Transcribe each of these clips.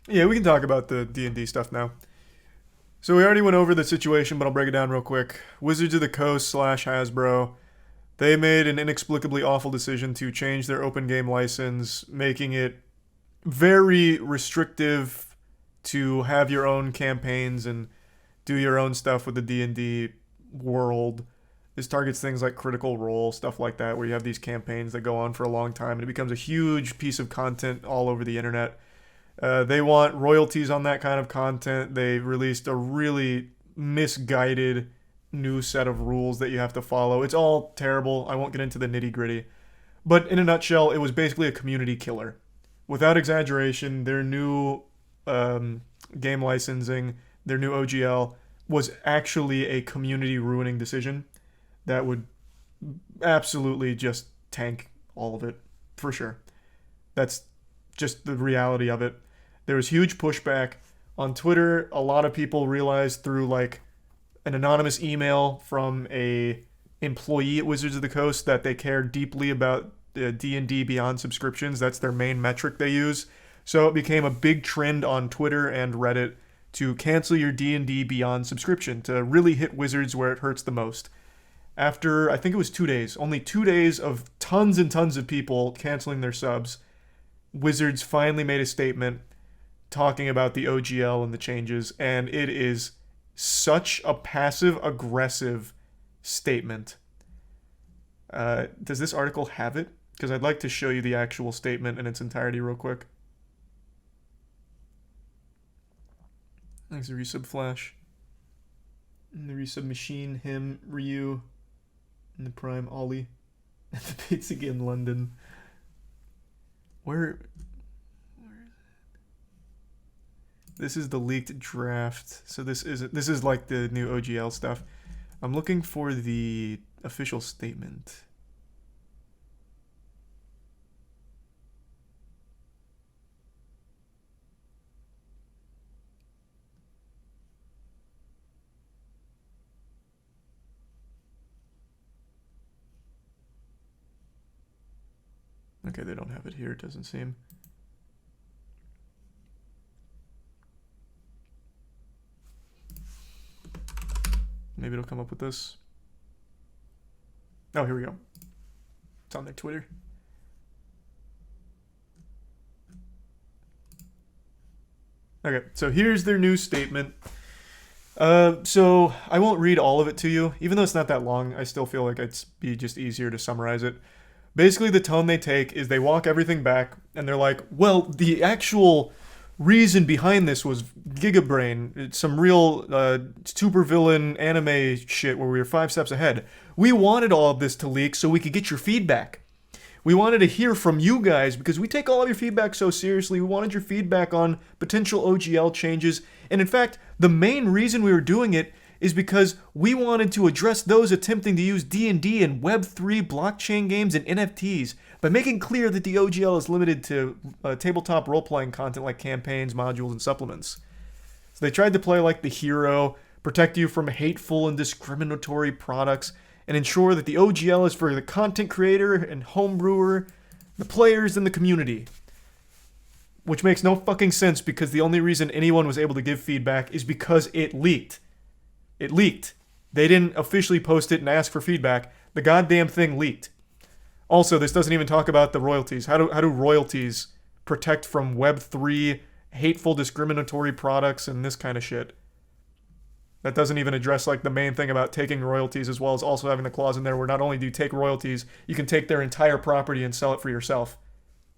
Yeah, we can talk about the D&D stuff now. So we already went over the situation, but I'll break it down real quick. Wizards of the Coast slash Hasbro, they made an inexplicably awful decision to change their open game license, making it very restrictive to have your own campaigns and do your own stuff with the D&D world. This targets things like Critical Role, stuff like that, where you have these campaigns that go on for a long time and it becomes a huge piece of content all over the internet. They want royalties on that kind of content. They released a really misguided new set of rules that you have to follow. It's all terrible. I won't get into the nitty gritty. But in a nutshell, it was basically a community killer. Without exaggeration, their new game licensing, their new OGL, was actually a community ruining decision that would absolutely just tank all of it, for sure. That's just the reality of it. There was huge pushback on Twitter. A lot of people realized through like an anonymous email from a employee at Wizards of the Coast that they care deeply about D&D Beyond subscriptions. That's their main metric they use. So it became a big trend on Twitter and Reddit to cancel your D&D Beyond subscription, to really hit Wizards where it hurts the most. After, I think it was 2 days, only 2 days of tons and tons of people canceling their subs, Wizards finally made a statement talking about the OGL and the changes, and it is such a passive aggressive statement. Does this article have it? Because I'd like to show you the actual statement in its entirety real quick. Thanks, the resub Flash. And the resub Machine, him, Ryu, and the Prime Ollie. And the Bates again, London. Where is it? This is the leaked draft. So this is like the new OGL stuff. I'm looking for the official statement. Okay, they don't have it here, it doesn't seem. Maybe it'll come up with this. Oh, here we go. It's on their Twitter. Okay, so here's their new statement. So I won't read all of it to you. Even though it's not that long, I still feel like it'd be just easier to summarize it. Basically, the tone they take is they walk everything back, and they're like, well, the actual reason behind this was Gigabrain. It's some real supervillain anime shit where we were 5 steps ahead. We wanted all of this to leak so we could get your feedback. We wanted to hear from you guys because we take all of your feedback so seriously. We wanted your feedback on potential OGL changes. And in fact, the main reason we were doing it is because we wanted to address those attempting to use D&D and Web3 blockchain games and NFTs by making clear that the OGL is limited to tabletop role-playing content like campaigns, modules, and supplements. So they tried to play like the hero, protect you from hateful and discriminatory products, and ensure that the OGL is for the content creator and homebrewer, the players, and the community. Which makes no fucking sense because the only reason anyone was able to give feedback is because it leaked. It leaked. They didn't officially post it and ask for feedback. The goddamn thing leaked. Also, this doesn't even talk about the royalties. How do royalties protect from Web3 hateful discriminatory products and this kind of shit? That doesn't even address like the main thing about taking royalties, as well as also having the clause in there where not only do you take royalties, you can take their entire property and sell it for yourself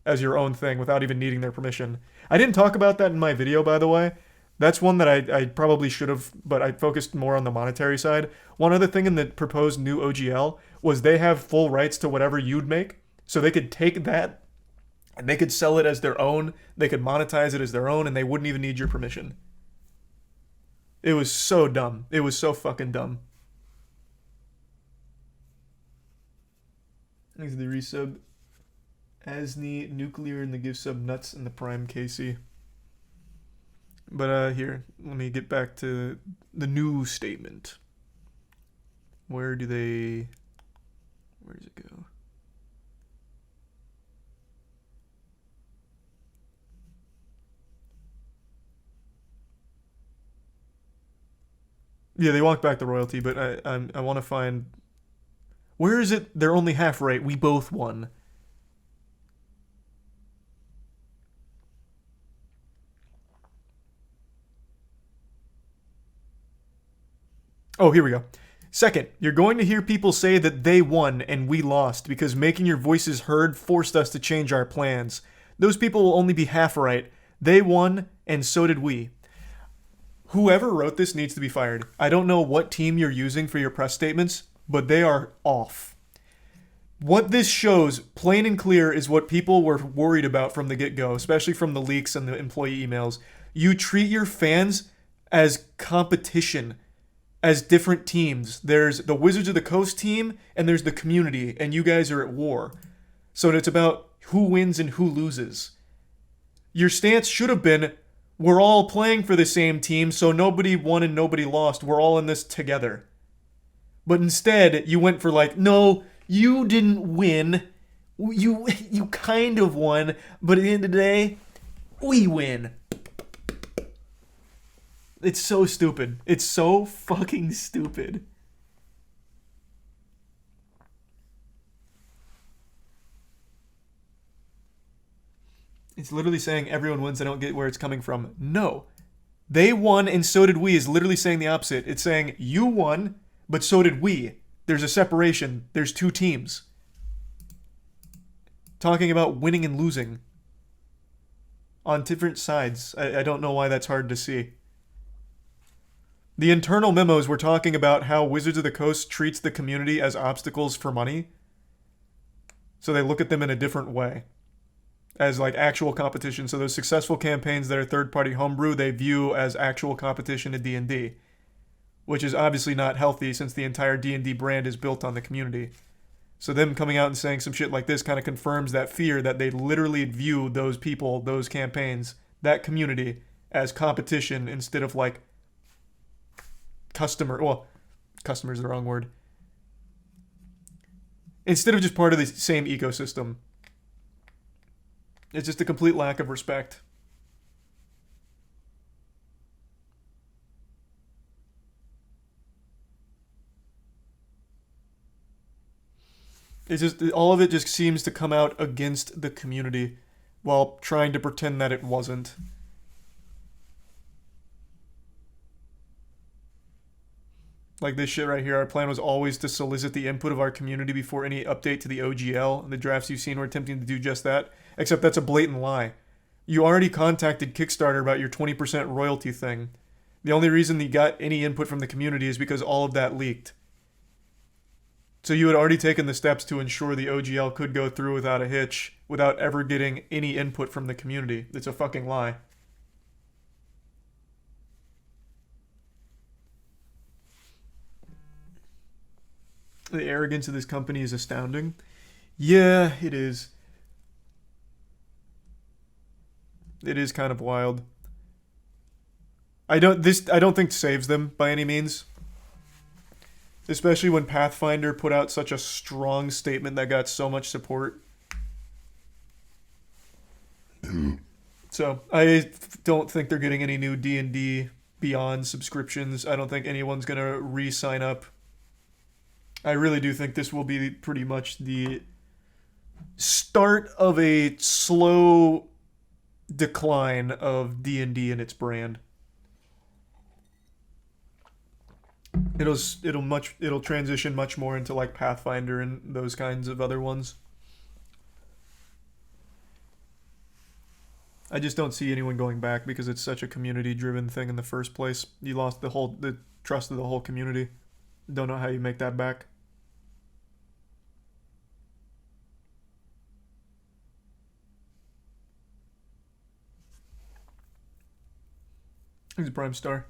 as your own thing without even needing their permission. I didn't talk about that in my video, by the way. That's one that I probably should have, but I focused more on the monetary side. One other thing in the proposed new OGL was they have full rights to whatever you'd make. So they could take that and they could sell it as their own. They could monetize it as their own and they wouldn't even need your permission. It was so dumb. It was so fucking dumb. Thanks to the resub. Asni, Nuclear, and the give sub Nuts, and the Prime Casey. But here, let me get back to the new statement. Where does it go? Yeah, they walked back the royalty, but I want to find where is it? They're only half right. We both won. Oh, here we go. Second, you're going to hear people say that they won and we lost because making your voices heard forced us to change our plans. Those people will only be half right. They won and so did we. Whoever wrote this needs to be fired. I don't know what team you're using for your press statements, but they are off. What this shows, plain and clear, is what people were worried about from the get-go, especially from the leaks and the employee emails. You treat your fans as competition, as different teams. There's the Wizards of the Coast team, and there's the community, and you guys are at war. So it's about who wins and who loses. Your stance should have been, we're all playing for the same team, so nobody won and nobody lost. We're all in this together. But instead, you went for like, no, you didn't win. You kind of won, but at the end of the day, we win. It's so stupid. It's so fucking stupid. It's literally saying everyone wins. I don't get where it's coming from. No. They won and so did we is literally saying the opposite. It's saying you won, but so did we. There's a separation. There's two teams. Talking about winning and losing on different sides. I don't know why that's hard to see. The internal memos were talking about how Wizards of the Coast treats the community as obstacles for money. So they look at them in a different way. As like actual competition. So those successful campaigns that are third-party homebrew, they view as actual competition in D&D. Which is obviously not healthy since the entire D&D brand is built on the community. So them coming out and saying some shit like this kind of confirms that fear that they literally view those people, those campaigns, that community as competition instead of like customer is the wrong word. Instead of just part of the same ecosystem. It's just a complete lack of respect. It's just all of it just seems to come out against the community while trying to pretend that it wasn't. Like this shit right here, our plan was always to solicit the input of our community before any update to the OGL. And the drafts you've seen were attempting to do just that. Except that's a blatant lie. You already contacted Kickstarter about your 20% royalty thing. The only reason you got any input from the community is because all of that leaked. So you had already taken the steps to ensure the OGL could go through without a hitch, without ever getting any input from the community. It's a fucking lie. The arrogance of this company is astounding. Yeah, it is. It is kind of wild. I don't think saves them by any means. Especially when Pathfinder put out such a strong statement that got so much support. So, I don't think they're getting any new D&D Beyond subscriptions. I don't think anyone's going to re-sign up. I really do think this will be pretty much the start of a slow decline of D&D and its brand. It'll transition much more into like Pathfinder and those kinds of other ones. I just don't see anyone going back because it's such a community-driven thing in the first place. You lost the trust of the whole community. Don't know how you make that back. He's a Prime Star.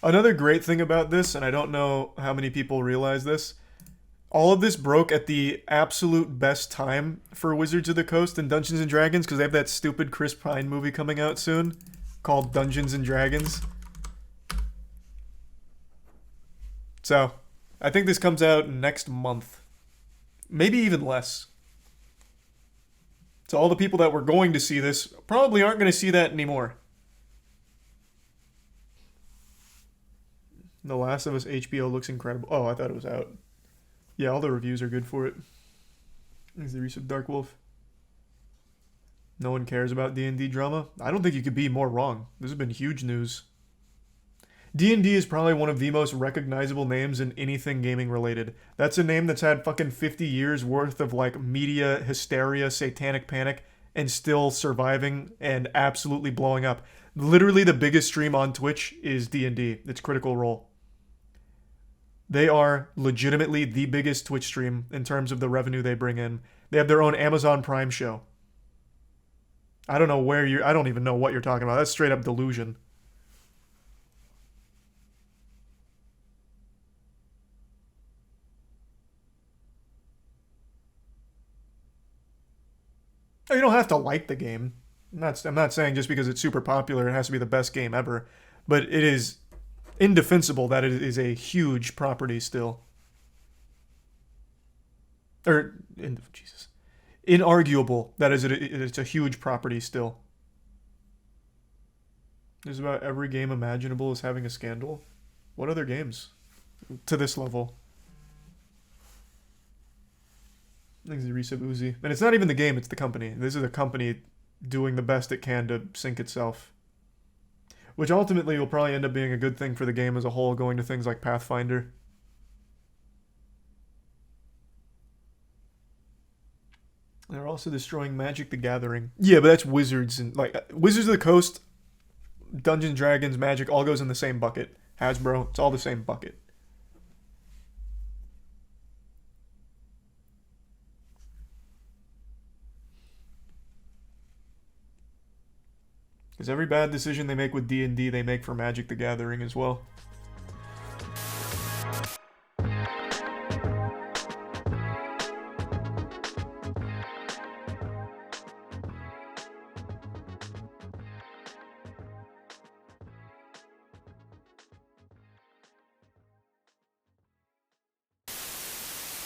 Another great thing about this, and I don't know how many people realize this, all of this broke at the absolute best time for Wizards of the Coast and Dungeons & Dragons because they have that stupid Chris Pine movie coming out soon called Dungeons & Dragons. So, I think this comes out next month. Maybe even less. So all the people that were going to see this probably aren't going to see that anymore. The Last of Us HBO looks incredible. Oh, I thought it was out. Yeah, all the reviews are good for it. Is the Reese of Dark Wolf. No one cares about D&D drama? I don't think you could be more wrong. This has been huge news. D&D is probably one of the most recognizable names in anything gaming related. That's a name that's had fucking 50 years worth of like media hysteria, satanic panic, and still surviving and absolutely blowing up. Literally the biggest stream on Twitch is D&D. It's Critical Role. They are legitimately the biggest Twitch stream in terms of the revenue they bring in. They have their own Amazon Prime show. I don't know where I don't even know what you're talking about. That's straight up delusion. You don't have to like the game. I'm not saying just because it's super popular it has to be the best game ever, but it is indefensible that it is a huge property still. Jesus. Inarguable that it's a huge property still. There's about every game imaginable is having a scandal. What other games to this level? Things the Resub Uzi. And it's not even the game, it's the company. This is a company doing the best it can to sink itself. Which ultimately will probably end up being a good thing for the game as a whole, going to things like Pathfinder. They're also destroying Magic the Gathering. Yeah, but that's Wizards and like Wizards of the Coast, Dungeons, Dragons, Magic all goes in the same bucket. Hasbro, it's all the same bucket. Because every bad decision they make with D&D, they make for Magic the Gathering as well.